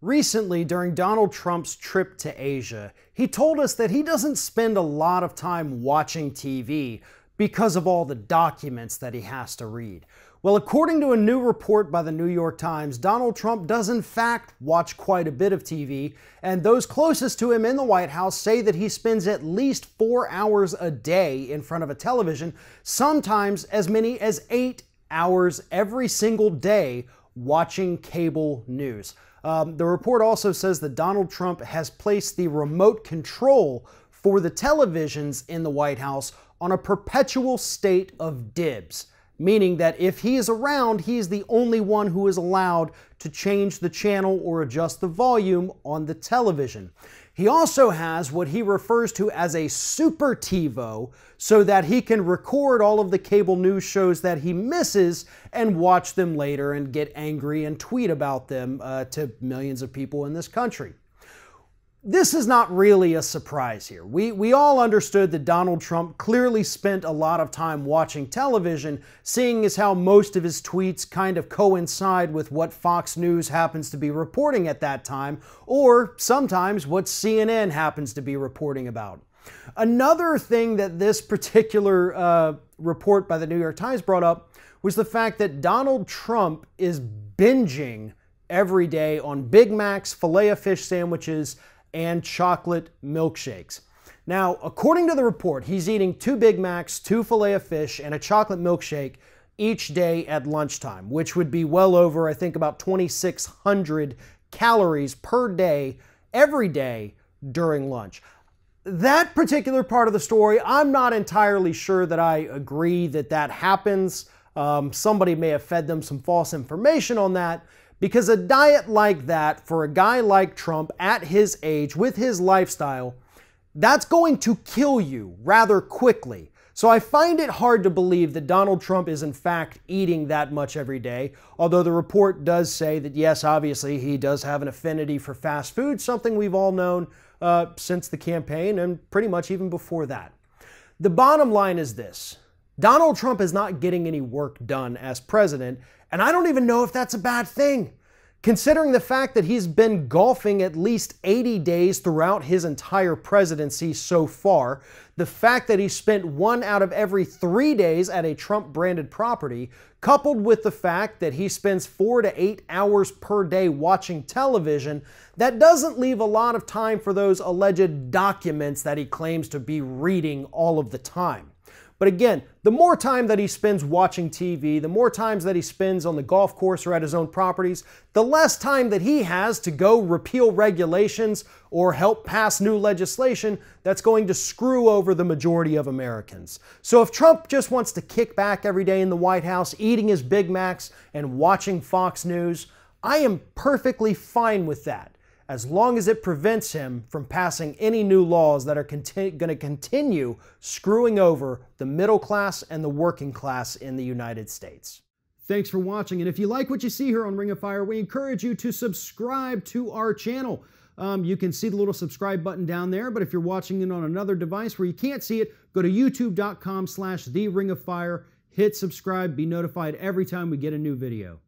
Recently, during Donald Trump's trip to Asia, he told us that he doesn't spend a lot of time watching TV because of all the documents that he has to read. Well, according to a new report by the New York Times, Donald Trump does in fact watch quite a bit of TV, and those closest to him in the White House say that he spends at least 4 hours a day in front of a television, sometimes as many as 8 hours every single day watching cable news. The report also says that Donald Trump has placed the remote control for the televisions in the White House on a perpetual state of dibs, meaning that if he is around, he is the only one who is allowed to change the channel or adjust the volume on the television. He also has what he refers to as a super TiVo, so that he can record all of the cable news shows that he misses and watch them later and get angry and tweet about them to millions of people in this country. This is not really a surprise here. We all understood that Donald Trump clearly spent a lot of time watching television, seeing as how most of his tweets kind of coincide with what Fox News happens to be reporting at that time, or sometimes what CNN happens to be reporting about. Another thing that this particular report by the New York Times brought up was the fact that Donald Trump is binging every day on Big Macs, Filet-O-Fish sandwiches, and chocolate milkshakes. Now, according to the report, he's eating 2 Big Macs, 2 Filet-O-Fish, and a chocolate milkshake each day at lunchtime, which would be well over, I think, about 2,600 calories per day, every day during lunch. That particular part of the story, I'm not entirely sure that I agree that that happens. Somebody may have fed them some false information on that, because a diet like that for a guy like Trump at his age with his lifestyle, that's going to kill you rather quickly. So I find it hard to believe that Donald Trump is in fact eating that much every day, although the report does say that yes, obviously he does have an affinity for fast food, something we've all known since the campaign and pretty much even before that. The bottom line is this: Donald Trump is not getting any work done as president, and I don't even know if that's a bad thing. Considering the fact that he's been golfing at least 80 days throughout his entire presidency so far, the fact that he spent 1 out of every 3 days at a Trump-branded property, coupled with the fact that he spends 4 to 8 hours per day watching television, that doesn't leave a lot of time for those alleged documents that he claims to be reading all of the time. But again, the more time that he spends watching TV, the more times that he spends on the golf course or at his own properties, the less time that he has to go repeal regulations or help pass new legislation that's going to screw over the majority of Americans. So if Trump just wants to kick back every day in the White House, eating his Big Macs and watching Fox News, I am perfectly fine with that, as long as it prevents him from passing any new laws that are going to continue screwing over the middle class and the working class in the United States. Thanks for watching, and if you like what you see here on Ring of Fire, we encourage you to subscribe to our channel. You can see the little subscribe button down there, but if you're watching it on another device where you can't see it, go to youtube.com/TheRingOfFire, hit subscribe, be notified every time we get a new video.